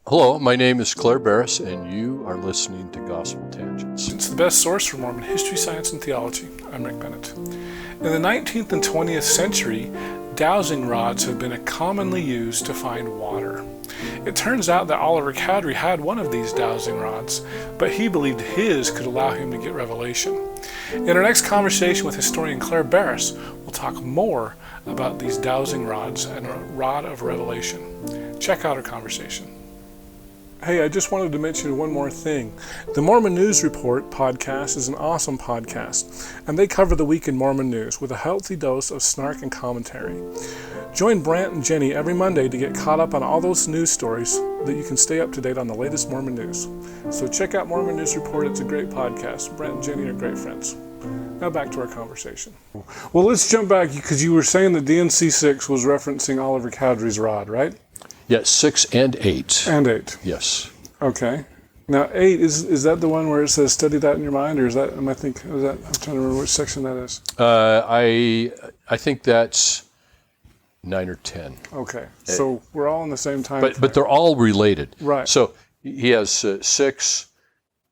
Hello, my name is Clair Barrus, and you are listening to Gospel Tangents. It's the best source for Mormon history, science, and theology. I'm Rick Bennett. In the 19th and 20th century, dowsing rods have been commonly used to find water. It turns out that Oliver Cowdery had one of these dowsing rods, but he believed his could allow him to get revelation. In our next conversation with historian Clair Barrus, we'll talk more about these dowsing rods and a rod of revelation. Check out our conversation. Hey, I just wanted to mention one more thing. The Mormon News Report podcast is an awesome podcast, and they cover the week in Mormon news with a healthy dose of snark and commentary. Join Brant and Jenny every Monday to get caught up on all those news stories that you can stay up to date on the latest Mormon news. So check out Mormon News Report. It's a great podcast. Brant and Jenny are great friends. Now back to our conversation. Well, let's jump back because you were saying that DNC 6 was referencing Oliver Cowdery's rod, right? Yes, 6 and 8. And 8. Yes. Okay. Now 8 is that the one where it says study that in your mind, or is that? I'm trying to remember which section that is. I think that's 9 or 10. Okay. So we're all in the same time. But they're all related. Right. So he has 6,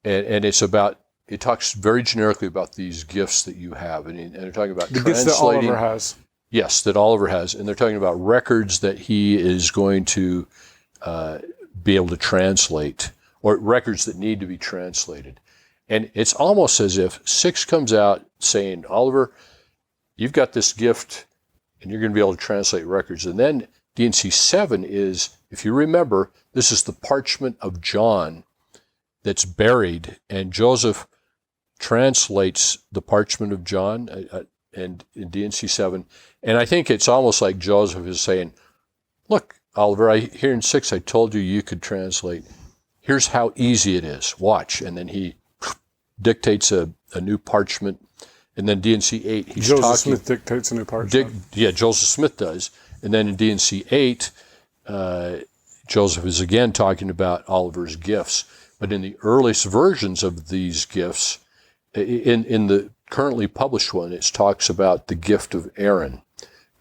and it's about. It talks very generically about these gifts that you have, and they're talking about the translating. Gifts that Oliver has. Yes, that Oliver has. And they're talking about records that he is going to be able to translate, or records that need to be translated. And it's almost as if 6 comes out saying, Oliver, you've got this gift, and you're going to be able to translate records. And then DNC 7 is, if you remember, this is the parchment of John that's buried, and Joseph translates the parchment of John and in DNC 7. And I think it's almost like Joseph is saying, look, Oliver, here in 6, I told you you could translate. Here's how easy it is. Watch. And then he dictates a new parchment. And then DNC 8, he's Joseph talking. Smith dictates a new parchment. Joseph Smith does. And then in DNC 8, Joseph is again talking about Oliver's gifts. But in the earliest versions of these gifts, in the currently published one, it talks about the gift of Aaron.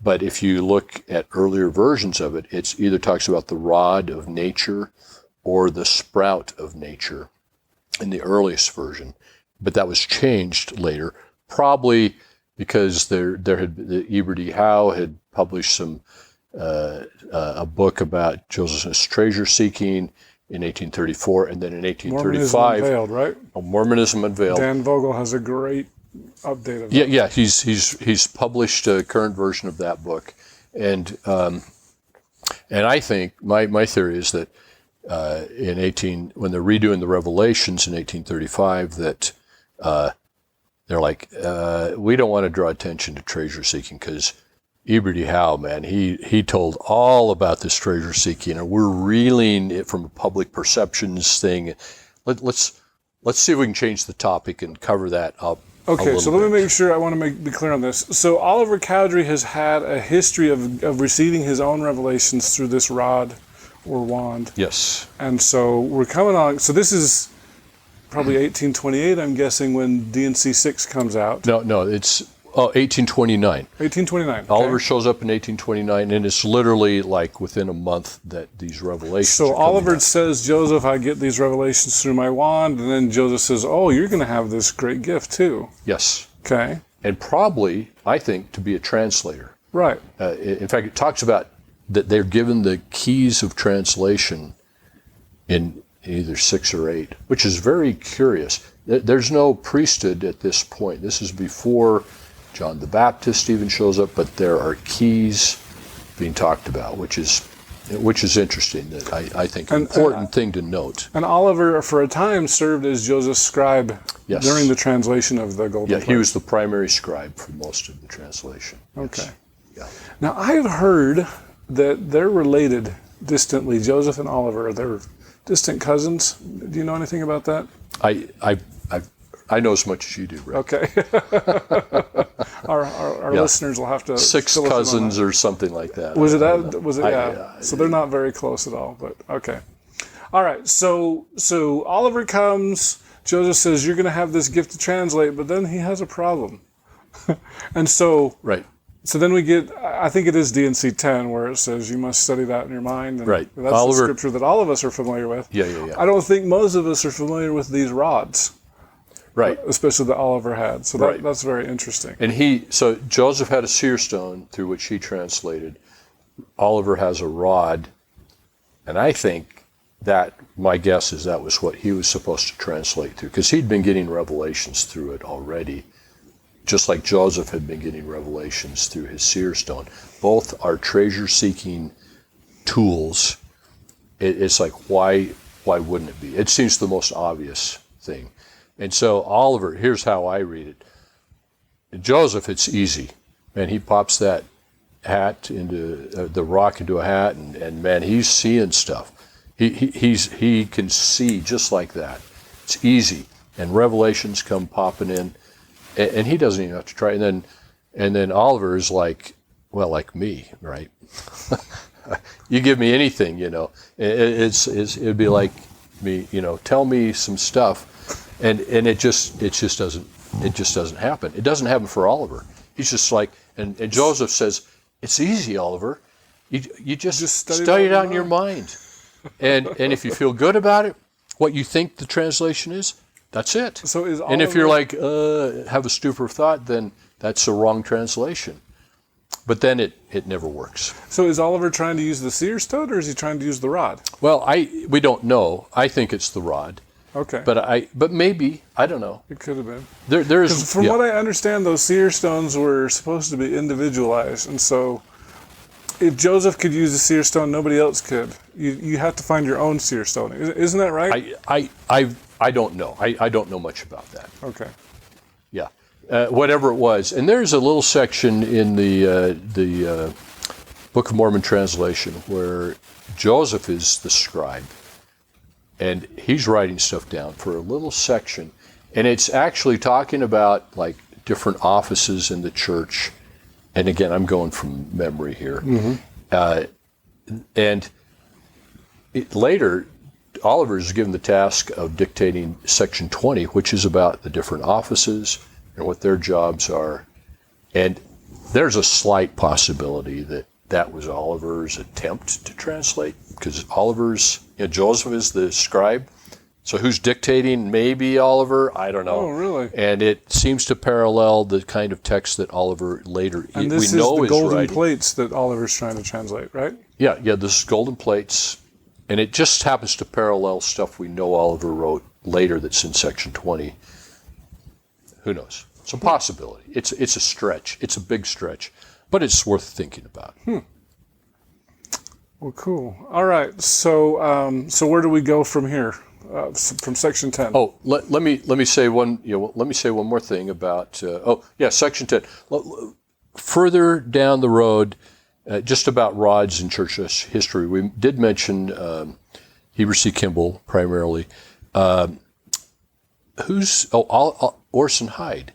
But if you look at earlier versions of it, it's either talks about the rod of nature or the sprout of nature in the earliest version. But that was changed later, probably because the Eber D. Howe had published a book about Joseph Smith's treasure seeking in 1834, and then in 1835, Mormonism Unveiled, right? Mormonism Unveiled. Dan Vogel has a great update of that. Yeah. He's published a current version of that book, and I think my theory is that when they're redoing the Revelations in 1835, that they're like, we don't want to draw attention to treasure seeking because Eber D. Howe, man, he told all about this treasure seeking, and we're reeling it from a public perceptions thing. Let's see if we can change the topic and cover that up. Okay, so let me make sure, I want to be clear on this. So Oliver Cowdery has had a history of receiving his own revelations through this rod or wand. Yes. And so we're coming on, so this is probably 1828, I'm guessing, when DNC 6 comes out. No, it's 1829. 1829. Okay. Oliver shows up in 1829, and it's literally like within a month that these revelations So are coming Oliver out. says, Joseph, I get these revelations through my wand, and then Joseph says, oh, you're going to have this great gift too. Yes. Okay. And probably, I think, to be a translator. Right. In fact, it talks about that they're given the keys of translation in either 6 or 8, which is very curious. There's no priesthood at this point. This is before John the Baptist even shows up, but there are keys being talked about, which is interesting. That I think an important thing to note. And Oliver, for a time, served as Joseph's scribe during the translation of the Golden Plate. He was the primary scribe for most of the translation. Okay. Yes. Yeah. Now, I've heard that they're related distantly. Joseph and Oliver, they're distant cousins. Do you know anything about that? I know as much as you do, Rick. Okay. Our listeners will have to 6 cousins or something like that. Was it that? Was it? Yeah. So they're not very close at all, but okay. All right. So Oliver comes. Joseph says, you're going to have this gift to translate, but then he has a problem. And so right. So then we get, I think it is D&C 10, where it says you must study that in your mind. And Right. that's the scripture that all of us are familiar with. Yeah. I don't think most of us are familiar with these rods. Right. Especially that Oliver had. So that's very interesting. And so Joseph had a seer stone through which he translated. Oliver has a rod. And I think my guess is that was what he was supposed to translate through, because he'd been getting revelations through it already, just like Joseph had been getting revelations through his seer stone. Both are treasure-seeking tools. It's like, why wouldn't it be? It seems the most obvious thing. And so Oliver, here's how I read it. Joseph, it's easy. Man, he pops that hat into the rock into a hat, and man, he's seeing stuff. He can see just like that. It's easy, and revelations come popping in, and he doesn't even have to try. And then Oliver is like, well, like me, right? You give me anything, it'd be like me, tell me some stuff. And it just doesn't happen. It doesn't happen for Oliver. He's just like, and Joseph says, it's easy, Oliver. You just study it out in your mind. And if you feel good about it, what you think the translation is, that's it. So is Oliver, and if you're like, have a stupor of thought, then that's a wrong translation. But then it never works. So is Oliver trying to use the seer stone, or is he trying to use the rod? Well, we don't know. I think it's the rod. Okay. But maybe, I don't know. It could have been. There's from what I understand, those seer stones were supposed to be individualized, and so if Joseph could use a seer stone, nobody else could. You have to find your own seer stone. Isn't that right? I don't know. I don't know much about that. Okay. Yeah. Whatever it was. And there's a little section in the Book of Mormon translation where Joseph is the scribe. And he's writing stuff down for a little section. And it's actually talking about like different offices in the church. And again, I'm going from memory here. Mm-hmm. Later, Oliver is given the task of dictating section 20, which is about the different offices and what their jobs are. And there's a slight possibility that was Oliver's attempt to translate, because Joseph is the scribe. So who's dictating? Maybe Oliver. I don't know. Oh, really? And it seems to parallel the kind of text that Oliver later and this we know is the golden writing. Plates that Oliver's trying to translate, right? Yeah. This is golden plates, and it just happens to parallel stuff we know Oliver wrote later that's in section 20. Who knows? It's a possibility. It's a stretch. It's a big stretch, but it's worth thinking about. Well, cool. All right. So where do we go from here? From section 10. Oh, let me say one. Let me say one more thing about. Section 10. Further down the road, just about rods in church history, we did mention Heber C. Kimball primarily. Orson Hyde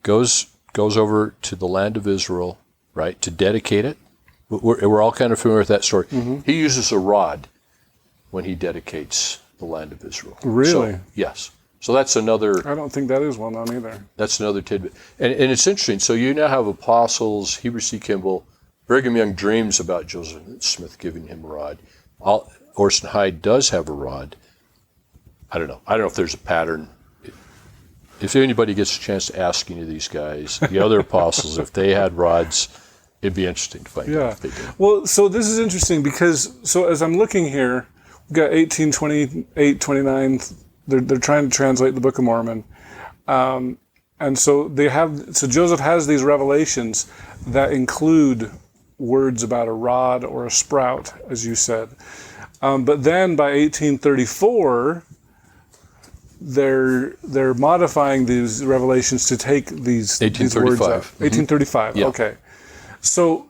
goes over to the land of Israel, right, to dedicate it. We're all kind of familiar with that story. Mm-hmm. He uses a rod when he dedicates the land of Israel. Really? Yes. So that's another. I don't think that is well known either. That's another tidbit. And it's interesting. So you now have apostles, Heber C. Kimball, Brigham Young dreams about Joseph Smith giving him a rod. Orson Hyde does have a rod. I don't know if there's a pattern. If anybody gets a chance to ask any of these guys, the other apostles, if they had rods, it'd be interesting to find out if they did. Well, so this is interesting because, as I'm looking here, we've got 18, 28, 29. They're trying to translate the Book of Mormon. And so Joseph has these revelations that include words about a rod or a sprout, as you said. But then by 1834, they're modifying these revelations to take these words out. 1835. Yeah. Okay. So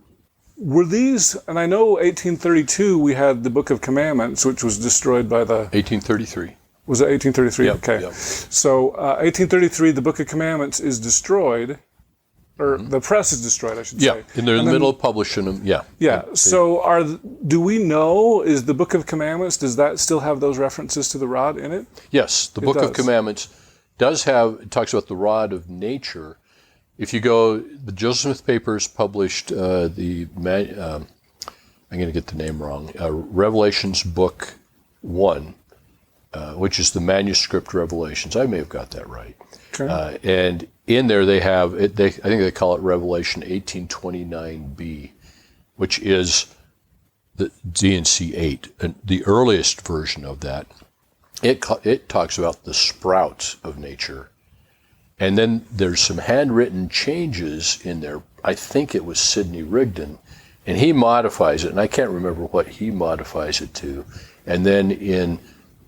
were these, and I know 1832 we had the Book of Commandments, which was destroyed by the... 1833. Was it 1833? Yep, okay. yep. So 1833, the Book of Commandments is destroyed, or the press is destroyed, I should say. Yeah, and they're in the middle of publishing them, yeah. Yeah, so do we know, is the Book of Commandments, does that still have those references to the rod in it? Yes, the Book of Commandments it talks about the rod of nature. if you go, the Joseph Smith Papers published I'm going to get the name wrong, Revelations Book 1, which is the manuscript Revelations. I may have got that right. Okay. And in there they have, I think they call it Revelation 1829b, which is the D&C 8, and the earliest version of that. It talks about the sprouts of nature. And then there's some handwritten changes in there. I think it was Sidney Rigdon, and he modifies it, and I can't remember what he modifies it to. And then in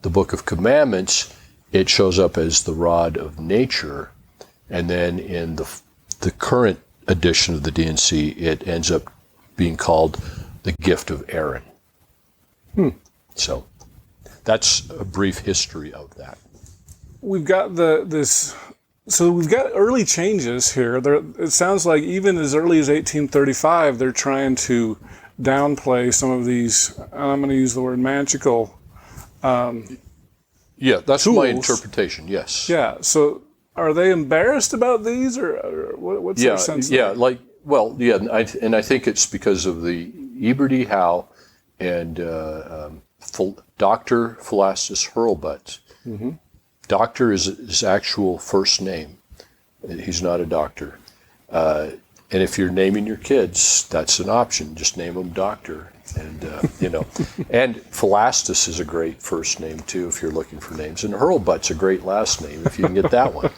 the Book of Commandments, it shows up as the rod of nature. And then in the current edition of the D&C, it ends up being called the gift of Aaron. So that's a brief history of that. We've got so we've got early changes here. It sounds like even as early as 1835, they're trying to downplay some of these, and I'm going to use the word magical Yeah, that's tools. my interpretation, yes. Yeah, so are they embarrassed about these, or what's their sense? And I think it's because of the Eberty Howe and Dr. Philastus Hurlbut. Mm-hmm. Doctor is his actual first name. He's not a doctor. And if you're naming your kids, that's an option. Just name them Doctor. And, and Philastus is a great first name, too, if you're looking for names. And Hurlbut's a great last name, if you can get that one.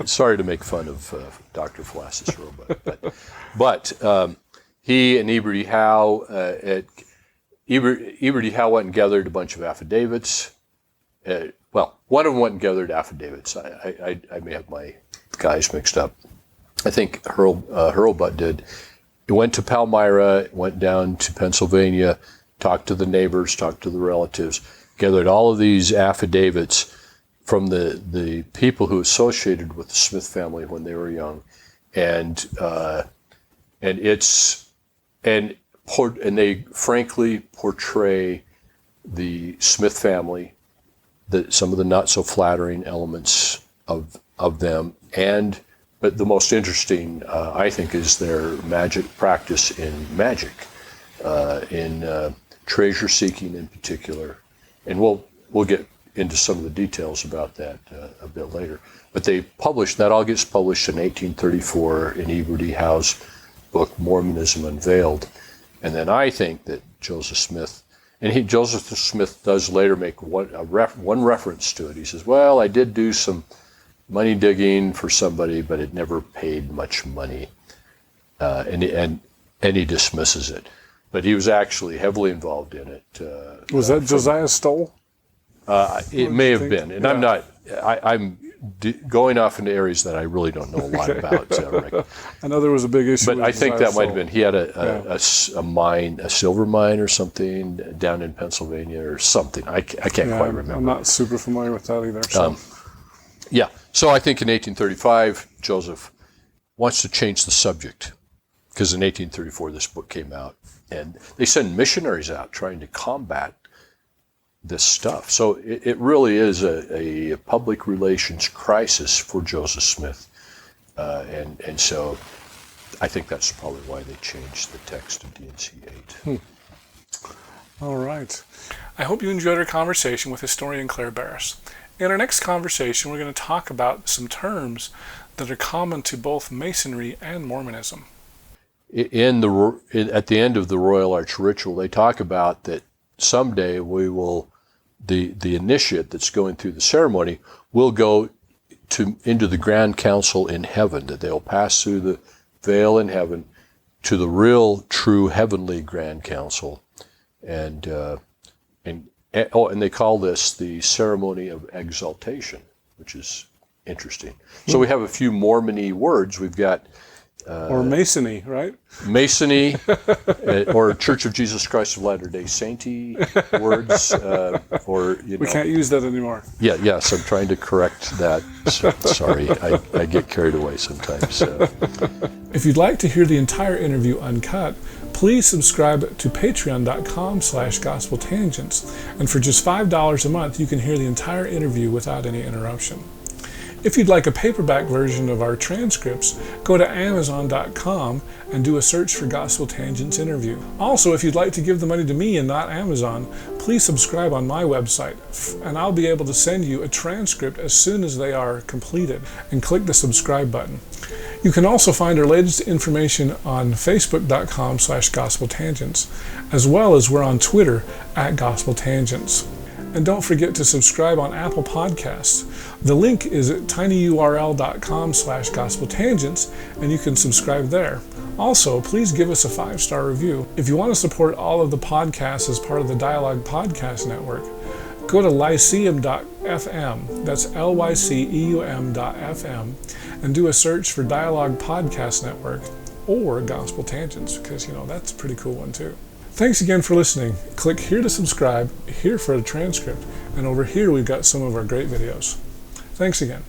Sorry to make fun of Dr. Philastus Hurlbut. But he and Eberty Howe, Eberty Howe went and gathered a bunch of affidavits. One of them went and gathered affidavits. I may have my guys mixed up. I think Hurlbut did. He went to Palmyra, went down to Pennsylvania, talked to the neighbors, talked to the relatives, gathered all of these affidavits from the people who associated with the Smith family when they were young, and they frankly portray the Smith family, some of the not so flattering elements of them, but the most interesting, I think, is their magic practice in magic, in treasure seeking in particular, and we'll get into some of the details about that a bit later. But they published that all gets published in 1834 in Eberty Howe's book Mormonism Unveiled, and then I think that Joseph Smith. And Joseph Smith does later make one reference to it. He says, well, I did do some money digging for somebody, but it never paid much money. And he dismisses it. But he was actually heavily involved in it. Was that Josiah Stoll? It may have been. And yeah. I'm going off into areas that I really don't know a lot about, Rick. I know there was a big issue. But I think that might have been. He had a mine, a silver mine or something down in Pennsylvania or something. I can't quite remember. I'm not super familiar with that either. So. So I think in 1835, Joseph wants to change the subject because in 1834 this book came out, and they send missionaries out trying to combat this stuff. So it really is a public relations crisis for Joseph Smith. And so I think that's probably why they changed the text of D&C 8. All right. I hope you enjoyed our conversation with historian Clair Barrus. In our next conversation, we're going to talk about some terms that are common to both Masonry and Mormonism. At the end of the Royal Arch ritual, they talk about that someday we will, the initiate that's going through the ceremony will go into the Grand Council in heaven, that they'll pass through the veil in heaven to the real, true heavenly Grand Council, and they call this the ceremony of exaltation, which is interesting. So we have a few Mormon-y words. We've got or Masony, right? Masony, or Church of Jesus Christ of Latter-day Saint-y words, we can't use that anymore. Yes, I'm trying to correct that. Sorry, I get carried away sometimes. If you'd like to hear the entire interview uncut, please subscribe to patreon.com/gospeltangents, and for just $5 a month, you can hear the entire interview without any interruption. If you'd like a paperback version of our transcripts, go to Amazon.com and do a search for Gospel Tangents Interview. Also, if you'd like to give the money to me and not Amazon, please subscribe on my website, and I'll be able to send you a transcript as soon as they are completed, and click the subscribe button. You can also find our latest information on Facebook.com/GospelTangents, as well as we're on Twitter @GospelTangents. And don't forget to subscribe on Apple Podcasts. The link is at tinyurl.com/gospeltangents, and you can subscribe there. Also, please give us a 5-star review. If you want to support all of the podcasts as part of the Dialogue Podcast Network, go to lyceum.fm, that's lyceum.fm, and do a search for Dialogue Podcast Network or Gospel Tangents, because, that's a pretty cool one too. Thanks again for listening. Click here to subscribe, here for a transcript, and over here we've got some of our great videos. Thanks again.